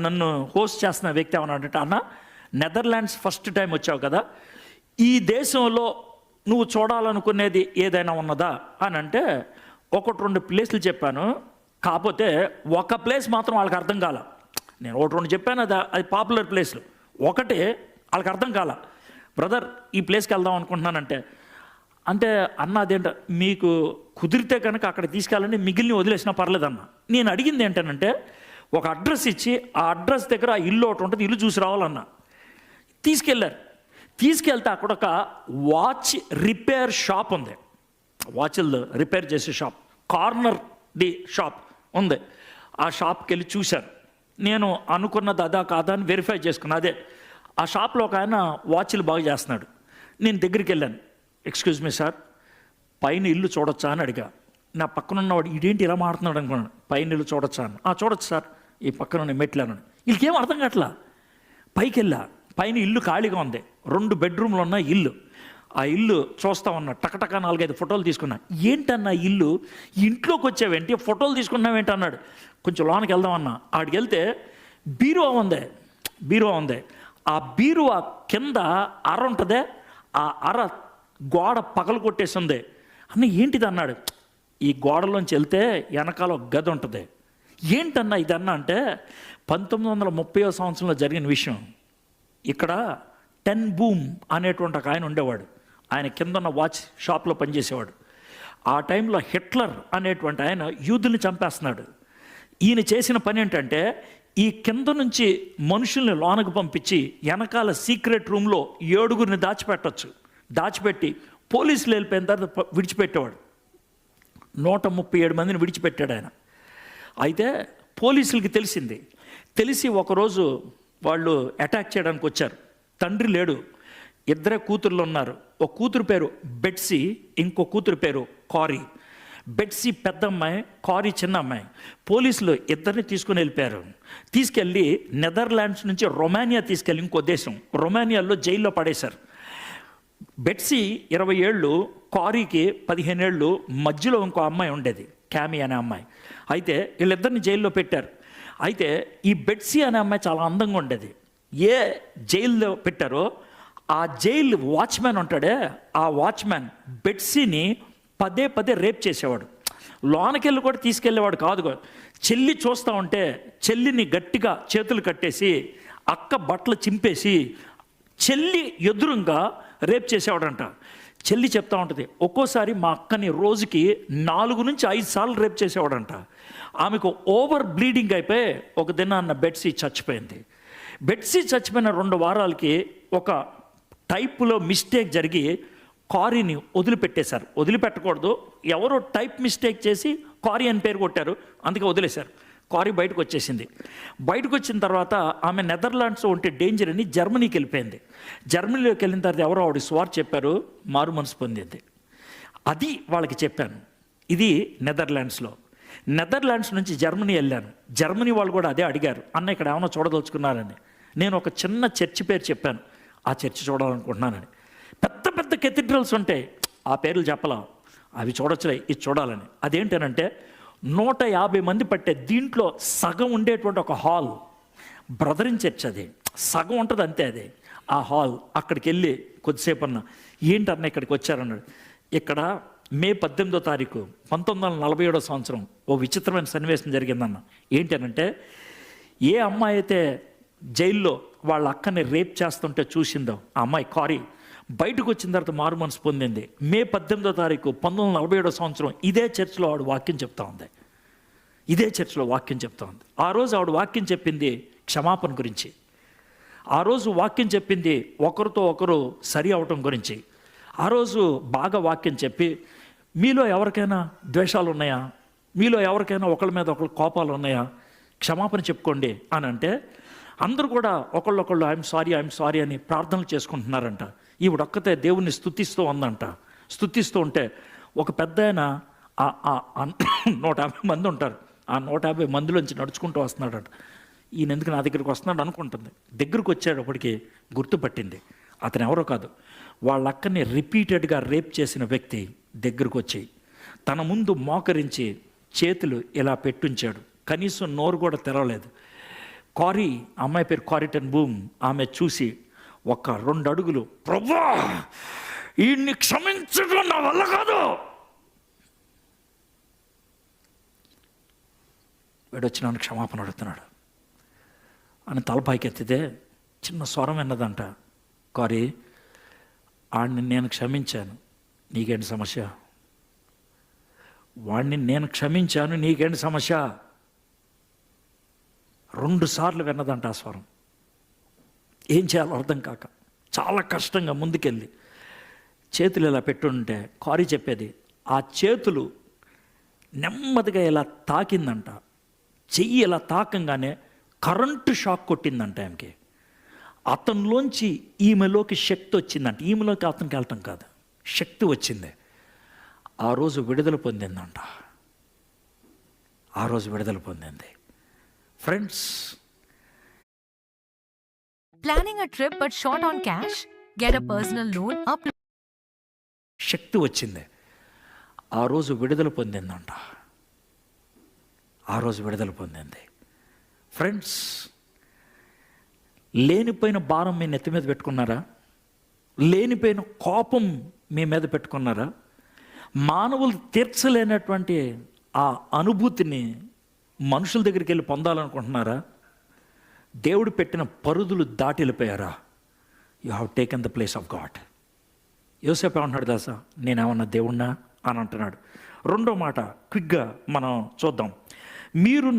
నన్ను హోస్ట్ చేస్తున్న వ్యక్తి ఏమన్నాడంటే, అన్న నెదర్లాండ్స్ ఫస్ట్ టైం వచ్చావు కదా, ఈ దేశంలో నువ్వు చూడాలనుకునేది ఏదైనా ఉన్నదా అని అంటే, ఒకటి రెండు ప్లేస్లు చెప్పాను. కాకపోతే ఒక ప్లేస్ మాత్రం వాళ్ళకి అర్థం కాల. నేను ఒకటి రెండు చెప్పాను, అది పాపులర్ ప్లేస్లు. ఒకటి వాళ్ళకి అర్థం కాల. బ్రదర్ ఈ ప్లేస్కి వెళ్దాం అనుకుంటున్నానంటే, అంటే అన్న అదేంట మీకు కుదిరితే కనుక అక్కడ తీసుకెళ్ళండి, మిగిలిన వదిలేసినా పర్లేదన్న. నేను అడిగింది ఏంటనంటే, ఒక అడ్రస్ ఇచ్చి ఆ అడ్రస్ దగ్గర ఆ ఇల్లు ఒకటి ఉంటుంది, ఇల్లు చూసి రావాలన్న. తీసుకెళ్ళారు. తీసుకెళ్తే అక్కడ ఒక వాచ్ రిపేర్ షాప్ ఉంది, వాచ్లు రిపేర్ చేసే షాప్, కార్నర్ ది షాప్ ఉంది. ఆ షాప్కి వెళ్ళి చూశారు. నేను అనుకున్నది అదా కాదా అని వెరిఫై చేసుకున్నా. అదే ఆ షాప్లో ఒక ఆయన వాచ్లు బాగా చేస్తున్నాడు. నేను దగ్గరికి వెళ్ళాను. ఎక్స్క్యూజ్ మీ సార్, పైన ఇల్లు చూడొచ్చా అని అడిగా. నా పక్కన ఉన్నవాడు ఇదేంటి ఇలా మాడుతున్నాడు అనుకున్నాను. పైన ఇల్లు చూడొచ్చా అని. చూడొచ్చు సార్, ఈ పక్కన ఉన్న మెట్లను. వీళ్ళకేం అర్థం కావట్లా. పైకి వెళ్ళా, పైన ఇల్లు ఖాళీగా ఉంది, 2 బెడ్రూమ్లు ఉన్న ఇల్లు. ఆ ఇల్లు చూస్తా ఉన్నా, టకటక 4-5 ఫోటోలు తీసుకున్నా. ఏంటన్నా ఇల్లు, ఇంట్లోకి వచ్చావేంటి, ఫోటోలు తీసుకున్నావేంటి అన్నాడు. కొంచెం లోనికి వెళ్దామన్నా. ఆడికి వెళ్తే బీరువా ఉంది. ఆ బీరువా కింద అర ఉంటుందే, ఆ అర గోడ పగలు కొట్టేసి ఉంది. అన్న ఏంటిది అన్నాడు. ఈ గోడలోంచి వెళ్తే వెనకాల ఒక గది ఉంటుంది. ఏంటన్నా ఇదన్నా అంటే, 1930వ సంవత్సరంలో జరిగిన విషయం. ఇక్కడ 10 బూమ్ అనేటువంటి ఒక ఆయన ఉండేవాడు. ఆయన కింద ఉన్న వాచ్ షాప్లో పనిచేసేవాడు. ఆ టైంలో హిట్లర్ అనేటువంటి ఆయన యూదుల్ని చంపేస్తున్నాడు. ఈయన చేసిన పని ఏంటంటే, ఈ కింద నుంచి మనుషుల్ని లోనకు పంపించి వెనకాల సీక్రెట్ రూమ్లో 7గురిని దాచిపెట్టి పోలీసులు వెళ్ళిపోయిన తర్వాత విడిచిపెట్టేవాడు. 137 మందిని విడిచిపెట్టాడు ఆయన. అయితే పోలీసులకి తెలిసి ఒకరోజు వాళ్ళు అటాక్ చేయడానికి వచ్చారు. తండ్రి లేడు, 2 కూతుర్లు ఉన్నారు. ఒక కూతురు పేరు బెట్సీ, ఇంకో కూతురు పేరు కారీ. బెట్సీ పెద్ద అమ్మాయి, కారీ చిన్న అమ్మాయి. పోలీసులు ఇద్దరిని తీసుకుని వెళ్ళిపోయారు. తీసుకెళ్ళి నెదర్లాండ్స్ నుంచి రొమానియా తీసుకెళ్ళి, ఇంకో దేశం రొమానియాలో జైల్లో పడేశారు. బెట్సీ 20 ఏళ్ళు, కారీకి 15 ఏళ్ళు. మధ్యలో ఇంకో అమ్మాయి ఉండేది, క్యామీ అనే అమ్మాయి. అయితే వీళ్ళిద్దరిని జైల్లో పెట్టారు. అయితే ఈ బెట్సీ అనే అమ్మాయి చాలా అందంగా ఉండేది. ఏ జైల్లో పెట్టారో ఆ జైల్ వాచ్మ్యాన్ ఉంటాడే, ఆ వాచ్మ్యాన్ బెట్సీని పదే రేప్ చేసేవాడు. లోనకెళ్ళి కూడా తీసుకెళ్ళేవాడు కాదు. చెల్లి చూస్తూ ఉంటే చెల్లిని గట్టిగా చేతులు కట్టేసి, అక్క బట్టలు చింపేసి చెల్లి ఎదురుగా రేప్ చేసేవాడంట. చెల్లి చెప్తా ఉంటుంది, ఒక్కోసారి మా అక్కని రోజుకి 4 నుంచి 5 సార్లు రేప్ చేసేవాడంట. ఆమెకు ఓవర్ బ్లీడింగ్ అయిపోయి ఒక దినాన్న బెట్సీ చచ్చిపోయింది. బెట్సీ చచ్చిపోయిన 2 వారాలకి ఒక టైప్లో మిస్టేక్ జరిగి కారీని వదిలిపెట్టేశారు. వదిలిపెట్టకూడదు, ఎవరో టైప్ మిస్టేక్ చేసి కారీ అని పేరు కొట్టారు, అందుకే వదిలేశారు. కారీ బయటకు వచ్చేసింది. బయటకు వచ్చిన తర్వాత ఆమె నెదర్లాండ్స్ ఉంటే డేంజర్ అని జర్మనీకి వెళ్ళిపోయింది. జర్మనీలోకి వెళ్ళిన తర్వాత ఎవరో ఆవిడ స్వార్ చెప్పారు, మారు మనసు పొందింది. అది వాళ్ళకి చెప్పాను. ఇది నెదర్లాండ్స్ నుంచి జర్మనీ వెళ్ళాను. జర్మనీ వాళ్ళు కూడా అదే అడిగారు, అన్న ఇక్కడ ఏమైనా చూడదలుచుకున్నారని. నేను ఒక చిన్న చర్చి పేరు చెప్పాను, ఆ చర్చి చూడాలనుకుంటున్నానని. పెద్ద కెథీడ్రల్స్ ఉంటాయి, ఆ పేర్లు చెప్పలా, అవి చూడొచ్చులే, ఇది చూడాలని. అదేంటనంటే 150 మంది పట్టే, దీంట్లో సగం ఉండేటువంటి ఒక హాల్, బ్రదరిన్ చర్చ్. అది సగం ఉంటుంది అంతే. అది ఆ హాల్. అక్కడికి వెళ్ళి కొద్దిసేపు అన్న, ఏంటన్నా ఇక్కడికి వచ్చారన్నాడు. ఇక్కడ మే 18వ తారీఖు 1947వ సంవత్సరం ఓ విచిత్రమైన సన్నివేశం జరిగిందన్న. ఏంటనంటే, ఏ అమ్మాయి అయితే జైల్లో వాళ్ళ అక్కని రేప్ చేస్తుంటే చూసిందో ఆ అమ్మాయి కారీ, బయటకు వచ్చిన తర్వాత మారు మనసు పొందింది. మే 18వ తారీఖు 1947వ సంవత్సరం ఇదే చర్చిలో ఆవిడ వాక్యం చెప్తా ఉంది. ఆ రోజు ఆవిడ వాక్యం చెప్పింది క్షమాపణ గురించి. ఆ రోజు వాక్యం చెప్పింది ఒకరితో ఒకరు సరి అవటం గురించి. ఆ రోజు బాగా వాక్యం చెప్పి, మీలో ఎవరికైనా ద్వేషాలు ఉన్నాయా, మీలో ఎవరికైనా ఒకళ్ళ మీద ఒకళ్ళు కోపాలు ఉన్నాయా, క్షమాపణ చెప్పుకోండి అని అంటే అందరూ కూడా ఒకళ్ళొకళ్ళు ఐఎమ్ సారీ అని ప్రార్థనలు చేసుకుంటున్నారంట. ఈవిడొక్కతే దేవుణ్ణి స్తుతిస్తూ ఉందంట. స్తుతిస్తూ ఉంటే ఒక పెద్ద ఆయన 150 మంది ఉంటారు, ఆ 150 మందిలోంచి నడుచుకుంటూ వస్తున్నాడంట. ఈయన ఎందుకు నా దగ్గరికి వస్తున్నాడు అనుకుంటుంది. దగ్గరకు వచ్చేటప్పటికి గుర్తుపట్టింది, అతను ఎవరో కాదు, వాళ్ళ అక్కని రిపీటెడ్గా రేప్ చేసిన వ్యక్తి. దగ్గరకు వచ్చి తన ముందు మోకరించి చేతులు ఇలా పెట్టుంచాడు. కనీసం నోరు కూడా తెరవలేదు. కారీ, అమ్మాయి పేరు కారీ టెన్ బూమ్, ఆమె చూసి ఒక 2 అడుగులు, ప్రభువా ఈయన్ని క్షమించడం నా వల్ల కాదు, వీడొచ్చి నన్ను క్షమాపణ అడుగుతున్నాడు అని తలపైకి ఎత్తితే చిన్న స్వరం విన్నదంట, కారీ వాడిని నేను క్షమించాను, నీకేంటి సమస్య? వాడిని నేను క్షమించాను, నీకేంటి సమస్య? 2 సార్లు విన్నదంట ఆ స్వరం. ఏం చేయాలో అర్థం కాక చాలా కష్టంగా ముందుకెళ్ళి చేతులు ఇలా పెట్టుంటే కారీ చెప్పేది, ఆ చేతులు నెమ్మదిగా ఇలా తాకిందంట. చెయ్యి ఇలా తాకంగానే కరెంటు షాక్ కొట్టిందంట ఆమెకి. అతనిలోంచి ఈమెలోకి శక్తి వచ్చిందంట. ఈమెలోకి అతనికి వెళ్ళటం కాదు, శక్తి వచ్చింది. ఆ రోజు విడుదల పొందిందంట. ఆ రోజు విడుదల పొందింది. Friends, Planning a trip but short on cash? Get a personal loan up. శక్తి వచ్చింది. ఆ రోజు విడుదల పొందిందంట. ఆ రోజు విడుదల పొందింది. ఫ్రెండ్స్, లేనిపోయిన భారం మీ నెత్తి మీద పెట్టుకున్నారా? లేనిపోయిన కోపం మీ మీద పెట్టుకున్నారా? మానవులు తీర్చలేనటువంటి ఆ అనుభూతిని మనుషుల దగ్గరికి వెళ్ళి పొందాలనుకుంటున్నారా? దేవుడు పెట్టిన పరుదులు దాటి వెళ్ళిపోయారా? You have taken the place of God. యోసేపు ఏమంటున్నాడు దాసా, నేనేమన్నా దేవుణ్ణా అని అంటున్నాడు. రెండో మాట క్విక్గా మనం చూద్దాం. మీరు